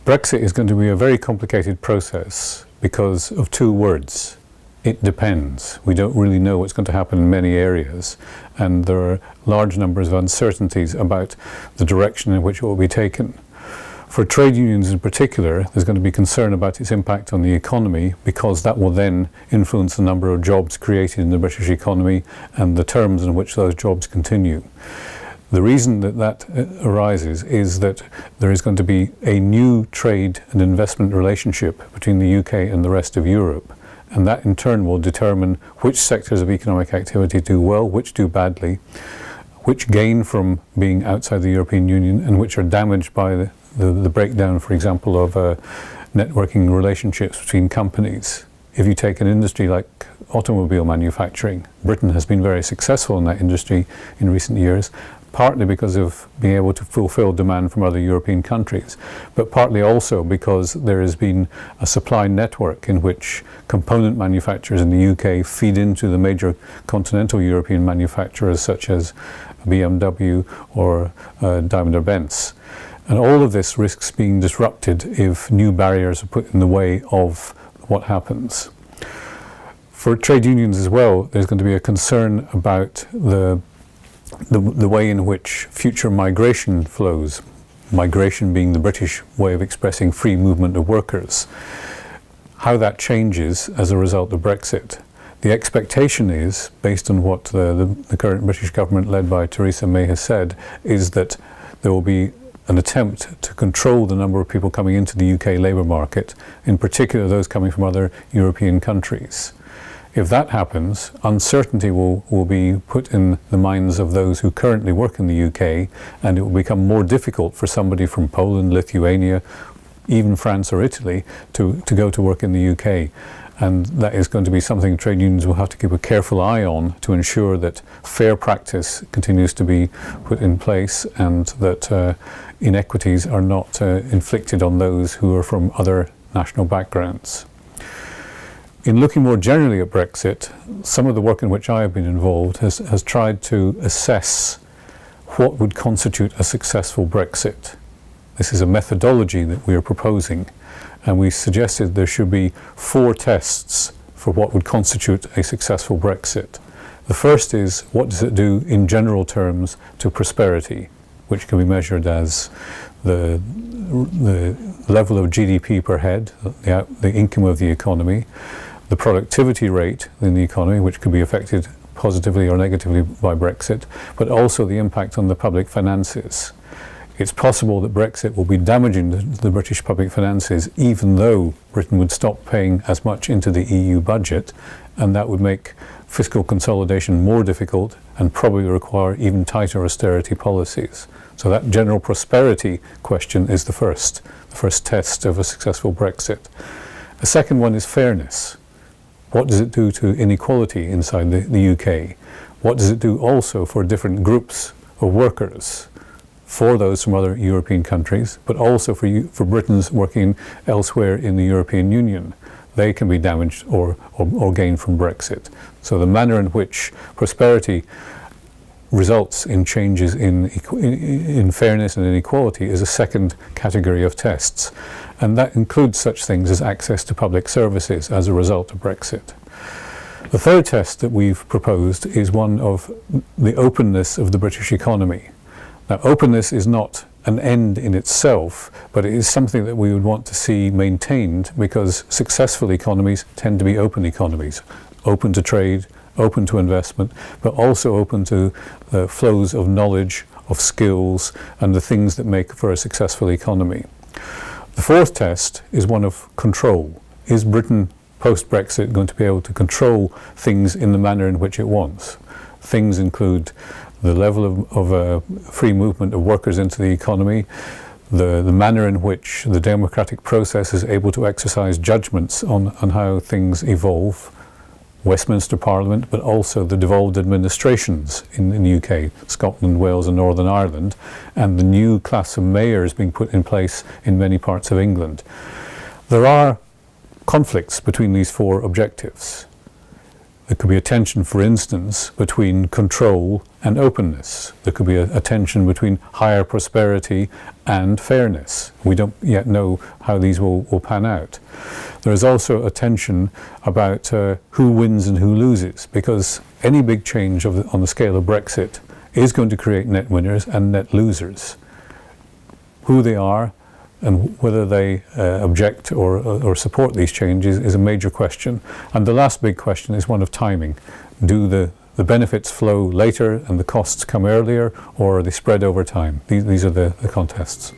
Brexit is going to be a very complicated process because of two words. It depends. We don't really know what's going to happen in many areas, and there are large numbers of uncertainties about the direction in which it will be taken. For trade unions in particular, there's going to be concern about its impact on the economy, because that will then influence the number of jobs created in the British economy and the terms in which those jobs continue. The reason that arises is that there is going to be a new trade and investment relationship between the UK and the rest of Europe, and that in turn will determine which sectors of economic activity do well, which do badly, which gain from being outside the European Union, and which are damaged by the breakdown, for example, of networking relationships between companies. If you take an industry like automobile manufacturing, Britain has been very successful in that industry in recent years, partly because of being able to fulfill demand from other European countries, but partly also because there has been a supply network in which component manufacturers in the UK feed into the major continental European manufacturers such as BMW or Daimler-Benz. And all of this risks being disrupted if new barriers are put in the way of what happens. For trade unions as well, there's going to be a concern about the way in which future migration flows, migration being the British way of expressing free movement of workers, how that changes as a result of Brexit. The expectation is, based on what the current British government led by Theresa May has said, is that there will be an attempt to control the number of people coming into the UK labour market, in particular those coming from other European countries. If that happens, uncertainty will be put in the minds of those who currently work in the UK, and it will become more difficult for somebody from Poland, Lithuania, even France or Italy to go to work in the UK. And that is going to be something trade unions will have to keep a careful eye on to ensure that fair practice continues to be put in place, and that inequities are not inflicted on those who are from other national backgrounds. In looking more generally at Brexit, some of the work in which I have been involved has tried to assess what would constitute a successful Brexit. This is a methodology that we are proposing, and we suggested there should be 4 tests for what would constitute a successful Brexit. The first is, what does it do in general terms to prosperity, which can be measured as the level of GDP per head, the income of the economy, the productivity rate in the economy, which could be affected positively or negatively by Brexit, but also the impact on the public finances. It's possible that Brexit will be damaging the British public finances, even though Britain would stop paying as much into the EU budget, and that would make fiscal consolidation more difficult and probably require even tighter austerity policies. So that general prosperity question is the first test of a successful Brexit. The second one is fairness. What does it do to inequality inside the UK? What does it do also for different groups of workers, for those from other European countries, but also for Britons working elsewhere in the European Union? They can be damaged or gain from Brexit. So the manner in which prosperity results in changes in fairness and inequality is a second category of tests. And that includes such things as access to public services as a result of Brexit. The third test that we've proposed is one of the openness of the British economy. Now, openness is not an end in itself, but it is something that we would want to see maintained, because successful economies tend to be open economies, open to trade, open to investment, but also open to flows of knowledge, of skills, and the things that make for a successful economy. The fourth test is one of control. Is Britain post-Brexit going to be able to control things in the manner in which it wants? Things include the level of free movement of workers into the economy, the manner in which the democratic process is able to exercise judgments on how things evolve, Westminster Parliament, but also the devolved administrations in the UK, Scotland, Wales and Northern Ireland, and the new class of mayors being put in place in many parts of England. There are conflicts between these 4 objectives. There could be a tension, for instance, between control and openness. There could be a tension between higher prosperity and fairness. We don't yet know how these will pan out. There is also a tension about who wins and who loses, because any big change on the scale of Brexit is going to create net winners and net losers. Who they are and whether they object or support these changes is a major question. And the last big question is one of timing. Do the benefits flow later and the costs come earlier, or are they spread over time? These are the contests.